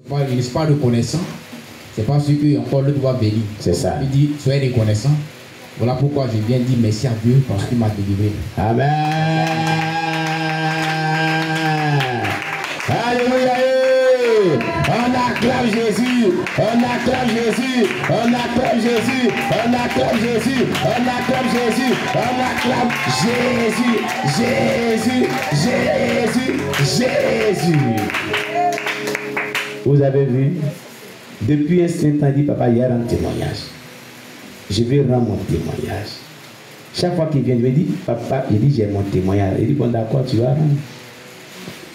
Moi, il n'est pas reconnaissant. C'est parce que encore le doigt béni. C'est ça. Il dit, soyez reconnaissant. Voilà pourquoi je viens dire merci à Dieu parce qu'il m'a délivré. Amen. Alléluia. On acclame Jésus. On acclame Jésus. On acclame Jésus. On acclame Jésus. On acclame Jésus. On acclame Jésus. Jésus. Jésus. Jésus. Vous avez vu? Depuis un certain temps, il dit, papa, hier un témoignage. Je vais rendre mon témoignage. Chaque fois qu'il vient, il me dit, papa, il dit, j'ai mon témoignage. Il dit, bon, d'accord, tu vas rendre.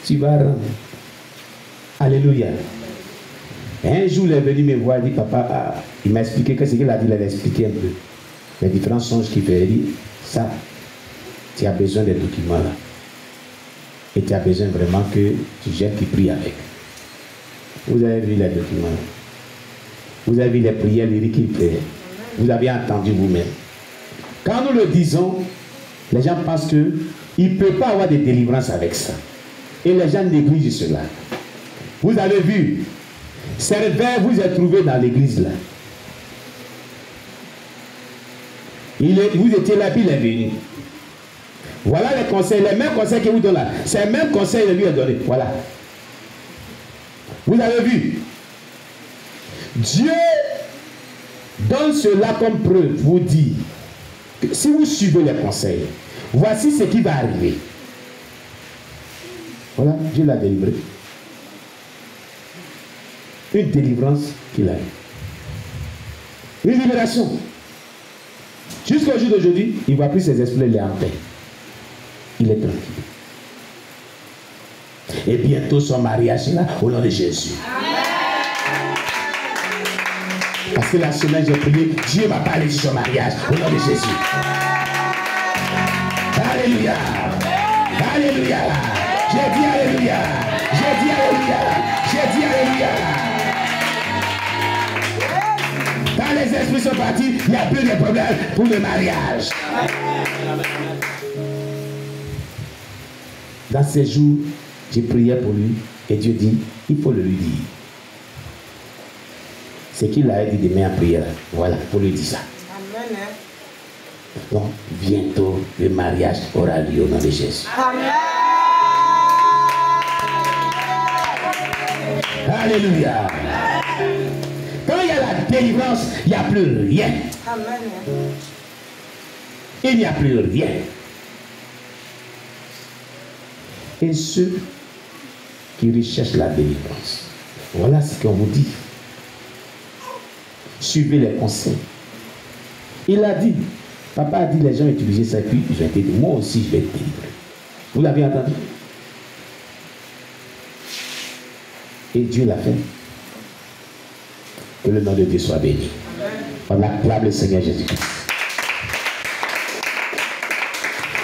Tu vas rendre. Alléluia. Et un jour, il est venu me voir, il dit, papa, il m'a expliqué, qu'est-ce qu'il a dit, il a expliqué un peu. Les différents songes qu'il fait. Il dit, ça, tu as besoin des documents là. Et tu as besoin vraiment que tu gères, qui prie avec. Vous avez vu les documents. Vous avez vu les prières lyriques qu'il priait. Vous avez entendu vous-même. Quand nous le disons, les gens pensent qu'il ne peut pas avoir de délivrance avec ça. Et les gens négligent cela. Vous avez vu, Serveur vous est trouvé dans l'église là. Vous étiez là, puis il est venu. Voilà les conseils, les mêmes conseils qu'il vous donne là. C'est le même conseil que lui a donné. Voilà. Vous avez vu. Dieu donne cela comme preuve, vous dit que si vous suivez les conseils, voici ce qui va arriver. Voilà, Dieu l'a délivré. Une délivrance qu'il a eu. Une libération. Jusqu'au jour d'aujourd'hui, il ne voit plus ses esprits, il est en paix. Il est tranquille. Et bientôt son mariage là, au nom de Jésus. Parce que la semaine j'ai prié, Dieu m'a parlé de son mariage, au nom de Jésus. Alléluia. Alléluia. J'ai dit alléluia. J'ai dit alléluia. J'ai dit alléluia. Quand les esprits sont partis, il n'y a plus de problème pour le mariage. Dans ces jours, j'ai prié pour lui et Dieu dit, il faut le lui dire. C'est qu'il a dit demain en prière. Voilà, pour lui dire ça. Amen. Donc, bientôt, le mariage aura lieu au nom de Jésus. Amen. Alléluia. Quand il y a la délivrance, il n'y a plus rien. Amen. Il n'y a plus rien. Et ceux qui recherchent la délivrance, voilà ce qu'on vous dit. Suivez les conseils. Il a dit, papa a dit, les gens utilisaient ça, puis ils ont été dit, moi aussi je vais être délivré. Vous l'avez entendu? Et Dieu l'a fait. Que le nom de Dieu soit béni. On acclame le Seigneur Jésus-Christ.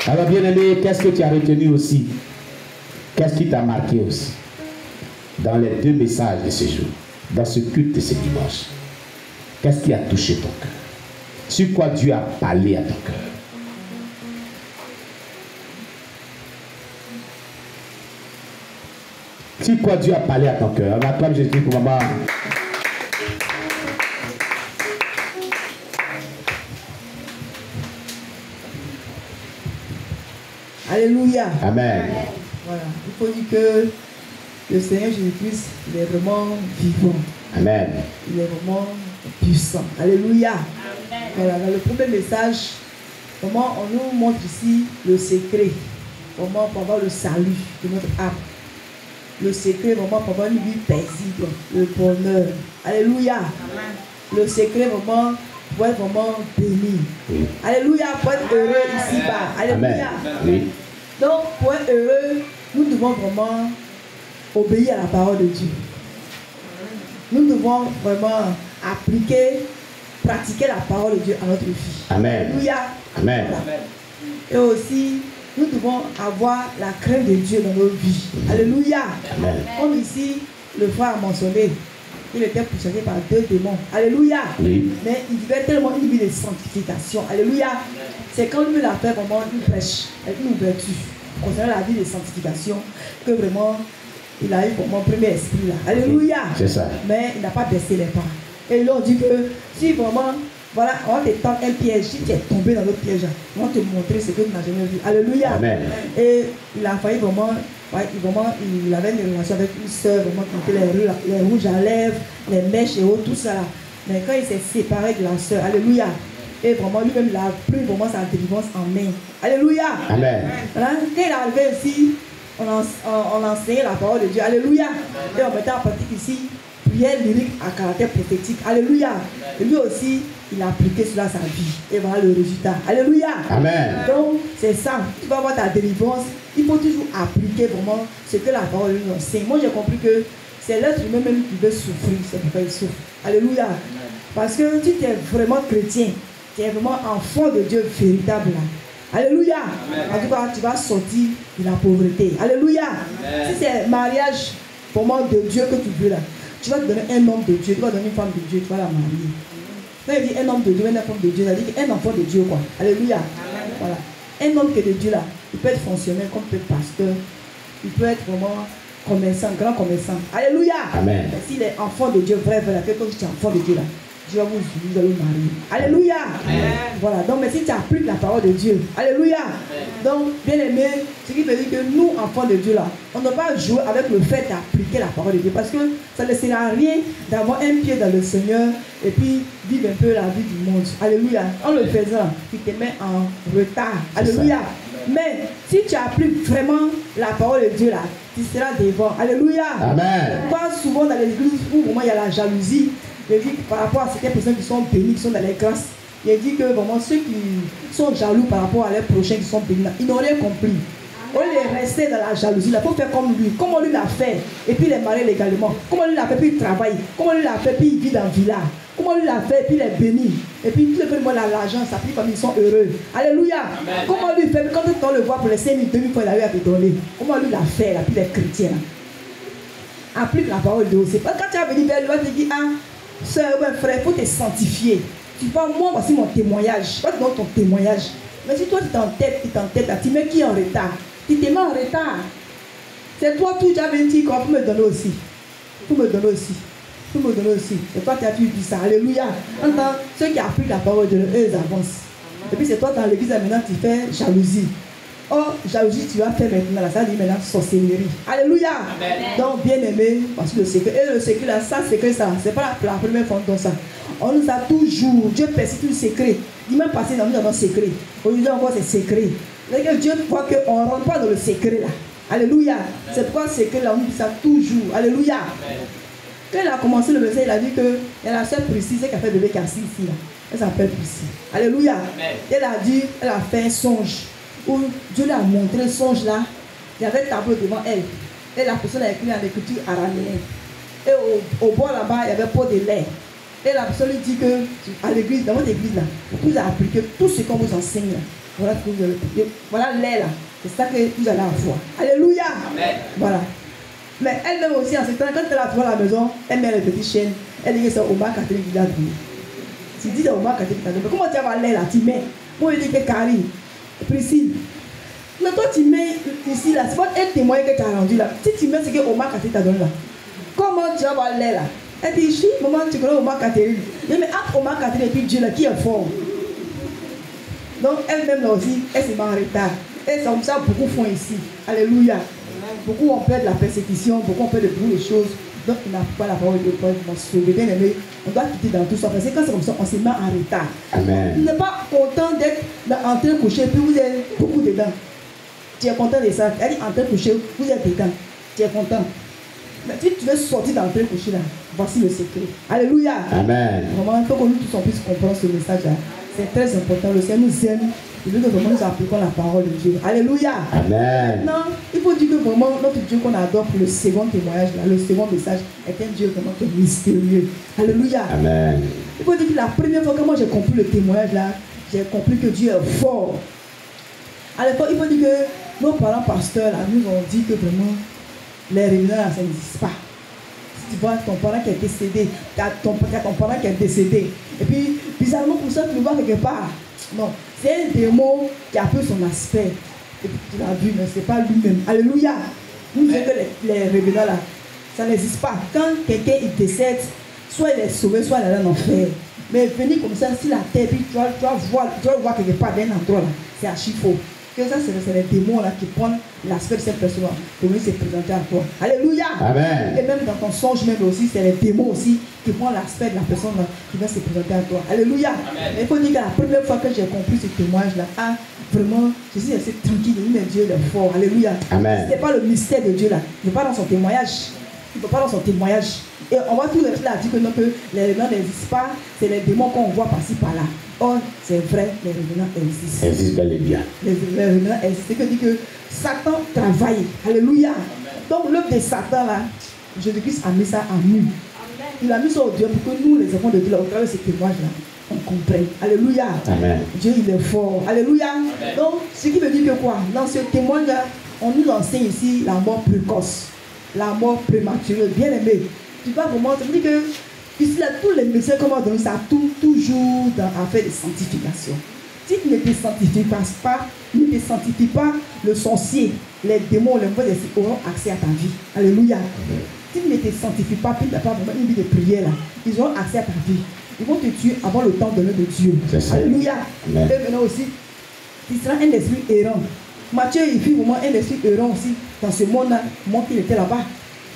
Alors bien aimé, qu'est-ce que tu as retenu aussi? Qu'est-ce qui t'a marqué aussi? Dans les deux messages de ce jour, dans ce culte de ce dimanche. Qu'est-ce qui a touché ton cœur? Sur quoi Dieu a parlé à ton cœur? Sur quoi Dieu a parlé à ton cœur? On acclame Jésus pour maman. Alléluia. Amen. Voilà. Il faut dire que le Seigneur Jésus-Christ, il est vraiment vivant. Amen. Il est vraiment puissant. Alléluia. Voilà. Dans le premier message, comment on nous montre ici le secret. Comment pour avoir le salut de notre âme. Le secret, vraiment pour avoir une vie paisible. Le bonheur. Alléluia. Amen. Le secret, vraiment pour être vraiment béni. Oui. Alléluia. Pour être heureux ici-bas. Alléluia. Amen. Oui. Donc, pour être heureux, nous devons vraiment obéir à la parole de Dieu. Nous devons vraiment appliquer, pratiquer la parole de Dieu à notre vie. Amen. Alléluia. Amen. Amen. Et aussi, nous devons avoir la crainte de Dieu dans nos vies. Alléluia. Amen. Comme ici, le frère a mentionné, il était pourchassé par 2 démons. Alléluia. Oui. Mais il vivait tellement une vie de sanctification. Alléluia. C'est quand lui a fait vraiment une prêche, une ouverture concernant la vie de sanctification, que vraiment il a eu mon premier esprit là. Alléluia. C'est ça. Mais il n'a pas baissé les pas. Et ils ont dit que si vraiment, voilà, on te tend un piège, si tu es tombé dans le piège, on va te montrer ce que tu n'as jamais vu. Alléluia. Amen. Et il a failli vraiment, il avait une relation avec une soeur, vraiment, qui mettait les rouges à lèvres, les mèches et autres, tout ça. Mais quand il s'est séparé de la soeur, alléluia. Et vraiment, lui-même, il a pris vraiment sa délivrance en main. Alléluia. Amen. Voilà. Quand il est arrivé ici, on enseignait la parole de Dieu. Alléluia. Et on mettait en pratique ici, prière lyrique à caractère prophétique. Alléluia. Et lui aussi, il a appliqué cela à sa vie. Et voilà le résultat. Alléluia. Amen. Donc, c'est ça. Tu vas avoir ta délivrance. Il faut toujours appliquer vraiment ce que la parole nous enseigne. Moi, j'ai compris que c'est l'être humain même qui veut souffrir. C'est pourquoi il souffre. Alléluia. Parce que si tu es vraiment chrétien, tu es vraiment enfant de Dieu véritable. Alléluia. En tout cas, tu vas sortir de la pauvreté. Alléluia. Si c'est mariage pour moi de Dieu que tu veux là, tu vas te donner un homme de Dieu, tu vas donner une femme de Dieu, tu vas la marier. Quand il dit un homme de Dieu, une femme de Dieu, ça dit un enfant de Dieu quoi. Alléluia. Voilà. Un homme qui est de Dieu là, il peut être fonctionnaire comme peut être pasteur, il peut être vraiment commerçant, grand commerçant. Alléluia. Amen. Mais s'il est enfant de Dieu, vrai, quelqu'un qui est enfant de Dieu là, Dieu va vous marier. Alléluia. Amen. Voilà. Donc, mais si tu appliques la parole de Dieu, alléluia. Amen. Donc, bien aimé, ce qui veut dire que nous, enfants de Dieu là, on ne va pas jouer avec le fait d'appliquer la parole de Dieu parce que ça ne sert à rien d'avoir un pied dans le Seigneur et puis vivre un peu la vie du monde. Alléluia. En le faisant, tu te mets en retard. Alléluia. Mais si tu appliques vraiment la parole de Dieu là, tu seras devant. Alléluia. Amen. On voit souvent dans les églises où vraiment il y a la jalousie. Il dit par rapport à certaines personnes qui sont bénies, qui sont dans les grâces. Il dit que vraiment ceux qui sont jaloux par rapport à leurs prochains qui sont bénis, ils n'ont rien compris. Au lieu de rester dans la jalousie, il faut faire comme lui. Comment lui l'a fait, et puis il est marié légalement. Comment lui l'a fait, puis il travaille. Comment lui l'a fait, puis il vit dans le village. Comment lui l'a fait, puis il est béni. Et puis tout le monde a l'argent, ça fait comme ils sont heureux. Alléluia. Amen. Comment lui fait, quand on le voit pour les 5 000, 2 000 fois, il a eu à te donner. Comment lui l'a fait, là, puis il est chrétien. Là. Applique la parole de Dieu. Parce que quand tu as venu vers lui, tu dis, ah, sœur, ouais, frère, il faut te sanctifier. Tu vois, moi, voici mon témoignage. Pas dans ton témoignage. Mais si toi, tu t'entêtes, là, tu mets qui en retard? Tu te mets en retard. C'est toi, tout, tu as venu dire, pour me donner aussi. Pour me donner aussi. Pour me donner aussi. Et toi, tu as dit ça. Alléluia. Entends, ceux qui appliquent la parole de Dieu, eux, ils avancent. Et puis, c'est toi, dans l'église, maintenant, tu fais jalousie. Oh, jalousie, tu vas faire maintenant, là, ça dit maintenant sorcellerie. Alléluia. Amen. Donc, bien aimé, parce que le secret, et le secret là, ça, secret, ça, c'est pas la première fois dans ça. On nous a toujours, Dieu persiste le secret. Dimanche passé, nous avons un secret. Aujourd'hui encore, c'est secret. Que Dieu voit qu'on ne rentre pas dans le secret là. Alléluia. C'est pourquoi le secret là, on dit ça toujours. Alléluia. Amen. Quand il a commencé le message, il a dit que il y a la sœur Priscille, qui a fait bébé qui est assise ici là. Elle s'appelle Priscille. Alléluia. Amen. Elle a dit, elle a fait un songe. Où Dieu lui a montré le songe là, il y avait un tableau devant elle. Et la personne a écrit en écriture araméenne. Et au bord là-bas, il y avait un pot de lait. Et la personne lui dit que, à l'église, dans votre église là, vous pouvez appliquer tout ce qu'on vous enseigne là. Voilà ce que vous allez, voilà lait là. C'est ça que vous allez avoir. Alléluia. Amen. Voilà. Mais elle-même aussi, en ce temps, quand elle a trouvé à la maison, elle met les petites chaînes. Elle dit que c'est Omar Catholique qui l'a donné. Tu dis c'est Omar Catholique qui l'a donné. Comment tu vas lait là? Tu mets. Moi, je dis que Karine. Priscille, mais toi tu mets ici là, c'est pas un témoin que tu as rendu là. Si tu mets ce que Omar Catherine t'a donné là, comment tu vas voir l'air là? Elle dit, si, maman, tu connais Omar Catherine. Mais entre Omar Catherine et puis Dieu là, qui est fort? Donc elle-même là aussi, elle se met en retard. Et c'est comme ça beaucoup font ici. Alléluia. Beaucoup ont peur de la persécution, beaucoup ont peur de beaucoup de choses. Donc il n'a pas la parole de Dieu pour nous sauver. Bien aimé, on doit quitter dans tout ça. Parce que quand c'est comme ça, on se met en retard. Amen. Il n'est pas content d'être en train de coucher, puis vous êtes beaucoup dedans. Tu es content de ça. Elle dit en train de coucher, vous êtes dedans. Tu es content. Mais si tu veux sortir dans le train de coucher là, voici le secret. Alléluia. Amen. Vraiment, il faut que nous tous on puisse comprendre ce message là. C'est très important. Le Seigneur nous aime. Il veut que vraiment nous appliquons la parole de Dieu. Alléluia. Amen. Non, il faut dire que vraiment notre Dieu qu'on adore pour le second témoignage, là, le second message, est un Dieu vraiment qui est mystérieux. Alléluia. Amen. Il faut dire que la première fois que moi j'ai compris le témoignage là, j'ai compris que Dieu est fort. À l'époque, il faut dire que nos parents pasteurs là, nous ont dit que vraiment les réunions là, ça n'existe pas. Si tu vois ton parent qui est décédé, ton parent qui est décédé, et puis bizarrement pour ça tu le vois quelque part. Non, c'est un démon qui a peu son aspect. Et puis tu l'as vu, mais ce n'est pas lui-même. Alléluia. Nous disons que les revenants là, ça n'existe pas. Quand quelqu'un il décède, soit il est sauvé, soit il est en enfer. Mais venir comme ça, si la terre, puis tu vas voir quelque part d'un endroit là, c'est archi faux. Que ça, c'est les démons là qui prennent l'aspect de cette personne pour venir se présenter à toi. Alléluia. Amen. Et même dans ton songe même aussi, c'est les démons aussi qui prennent l'aspect de la personne là qui va se présenter à toi. Alléluia. Mais il faut dire que la première fois que j'ai compris ce témoignage là, vraiment, je suis assez tranquille, mais Dieu est fort. Alléluia. Amen. Ce n'est pas le mystère de Dieu là. Il ne pas dans son témoignage. Il ne peut pas dans son témoignage. Et on va tout le là dire que non, que les revenants n'existent pas, c'est les démons qu'on voit par-ci par-là. Or, c'est vrai, les revenants existent. Existent bel et bien. Les revenants existent. C'est que dit que Satan travaille. Alléluia. Donc l'œuvre de Satan là, Jésus-Christ a mis ça en nous. Il a mis ça au Dieu pour que nous, les enfants de Dieu, au travers de ce témoignage là, on comprenne. Alléluia. Amen. Dieu il est fort. Alléluia. Amen. Donc, ce qui veut dire que quoi? Dans ce témoignage là, on nous enseigne ici la mort précoce. La mort prématurée, bien aimé. Tu vas vraiment te dire que ici, là, tous les messieurs qu'on va donner, ça tourne toujours dans l'affaire de sanctification. Si tu ne te sanctifies pas, ne te sanctifie pas, le sorcier, les démons, les mauvais esprits auront accès à ta vie. Alléluia. Si tu ne te sanctifies pas, puis tu n'as pas vraiment une vie de prière, là, ils auront accès à ta vie. Ils vont te tuer avant le temps donné de Dieu. Alléluia. Amen. Et maintenant aussi, tu seras un esprit errant. Matthieu, il fut vraiment un esprit errant aussi dans ce monde-là. Moi qui était là-bas,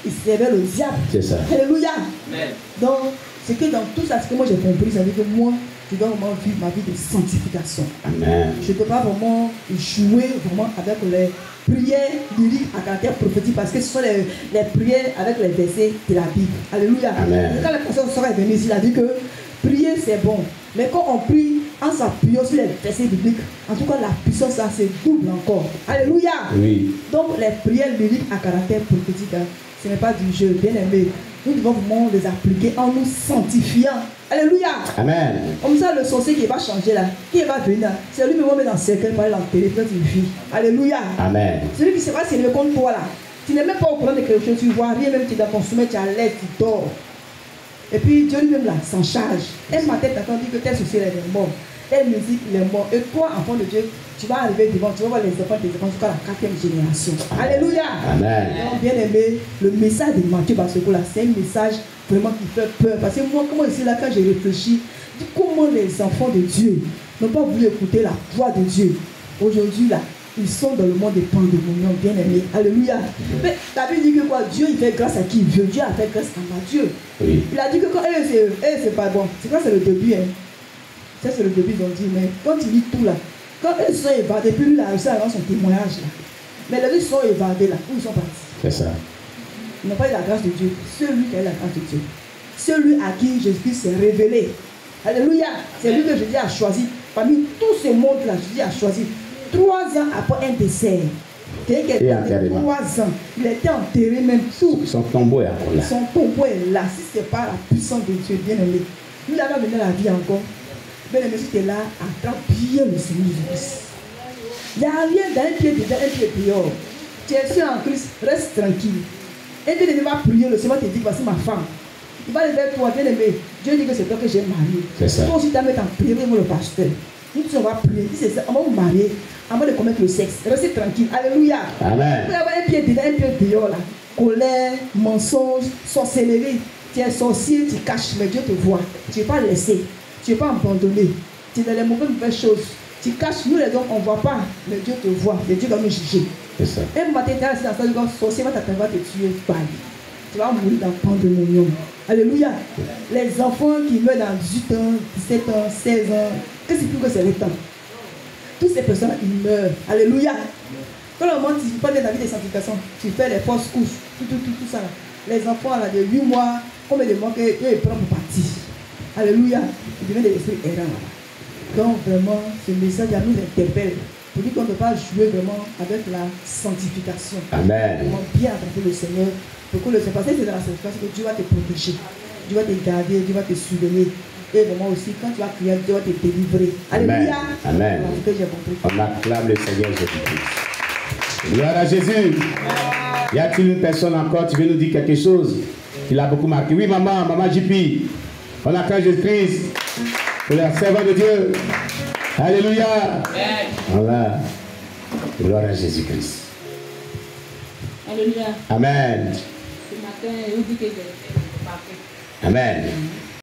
il servait le diable. C'est ça. Alléluia. Amen. Donc, c'est que dans tout ça, ce que moi j'ai compris, ça veut dire que moi, je dois vraiment vivre ma vie de sanctification. Amen. Je ne peux pas vraiment jouer vraiment avec les prières lyriques à caractère prophétique parce que ce sont les prières avec les versets de la Bible. Alléluia. Amen. Et quand la personne sera venue ici, il a dit que prier c'est bon. Mais quand on prie en s'appuyant sur les versets bibliques, en tout cas la puissance là c'est double encore. Alléluia. Oui. Donc les prières lyriques à caractère prophétique, hein, ce n'est pas du jeu, bien aimé. Nous devons vraiment les appliquer en nous sanctifiant. Alléluia. Amen. Comme ça, le sorcier qui va changer là, qui va venir, c'est lui qui va mettre dans le cercle pour aller l'enterrer, pour une fille. Alléluia. Amen. Celui qui ne sait pas s'il est contre toi là, tu n'es même pas au courant de quelque chose, tu ne vois rien, même tu es dans ton sommeil, tu as l'air, tu dors. Et puis Dieu lui-même là s'en charge. Un matin, tu entends dire que tel sorcier est mort, telle musique il est mort. Et toi, enfant de Dieu, tu vas arriver devant, tu vas voir les enfants des enfants jusqu'à la 4e génération. Alléluia. Amen. Donc, bien aimé, le message de Matthieu Bassoko là, c'est un message vraiment qui fait peur. Parce que moi, comment ici là, quand j'ai réfléchi, comment les enfants de Dieu n'ont pas voulu écouter la voix de Dieu. Aujourd'hui là, ils sont dans le monde des pandémoniums, bien aimés. Alléluia. Mais la Bible dit que quoi? Dieu il fait grâce à qui il veut. Dieu a fait grâce à Matthieu. Oui. Il a dit que quand c'est pas bon. C'est quoi, c'est le début, hein? Ça c'est le début, ils ont dit. Mais quand il lit tout là, quand eux sont évadés, puis lui il a réussi à avoir son témoignage là. Mais les autres sont évadés là, où ils sont partis? C'est ça. Ils n'ont pas eu la grâce de Dieu. Celui qui a eu la grâce de Dieu. Celui à qui Jésus-Christ s'est révélé. Alléluia. C'est lui que Jésus a choisi. Parmi tout ce monde-là, Jésus a choisi. 3 ans après un décès. Quelqu'un qui a 3 ans. Il était enterré même tout. Son tombeau est encore là. Son tombeau est là. Si ce n'est pas la puissance de Dieu, bien aimé. Lui, il va venir la vie encore. Bien aimé, si tu es là, attends bien le Seigneur Jésus. Il n'y a rien d'un pied dedans, un pied dehors. Tu es sûr en Christ, reste tranquille. Et Dieu ne va prier, le Seigneur te dit, voici ma femme. Il va aller vers toi, bien aimé. Dieu dit que c'est toi que j'ai marié. C'est ça. Toi aussi, tu vas mettre en prière, le pasteur. Nous tous, on va prier. Si c'est ça, on va vous marier avant de commettre le sexe. Restez tranquille. Alléluia. Amen. Vous avez un pied dedans, un pied dehors là. Colère, mensonge, sorcellerie. Tu es sorcier, tu caches, mais Dieu te voit. Tu n'es pas laissé. Tu n'es pas abandonné. Tu es dans les mauvaises choses. Tu caches, nous les hommes, on ne voit pas, mais Dieu te voit, et Dieu va nous juger. C'est ça. Un matin, tu es assis dans ça, le sorcier va te tuer, tu vas mourir dans le pandémonium. Alléluia. Les enfants qui meurent dans 18 ans, 17 ans, 16 ans, qu'est-ce que c'est le temps? Toutes ces personnes, ils meurent. Alléluia. Quand le moment, tu parles de la vie de sanctification, tu fais les fausses couches, tout ça. Les enfants là, de 8 mois, combien de mois qu'ils prennent pour partir? Alléluia. Ils deviennent des esprits errants là-bas. Donc vraiment, ce message nous interpelle pour dire qu'on ne peut pas jouer vraiment avec la sanctification. Amen. Comment bien attraper le Seigneur pour que le Seigneur, parce que c'est dans la sanctification que Dieu va te protéger, Dieu va te garder, Dieu va te surveiller. Et vraiment aussi, quand tu vas crier, Dieu va te délivrer. Alléluia. Amen. Voilà ce que j'ai compris. On acclame le Seigneur Jésus-Christ. Gloire à Jésus. Y a-t-il une personne encore, tu veux nous dire quelque chose qui l'a beaucoup marqué? Oui, maman JP. On acclame Jésus-Christ. Pour la servante de Dieu. Alléluia. Voilà. Gloire à Jésus-Christ. Alléluia. Amen. Ce matin, il vous dit que j'ai fait le parfait. Amen.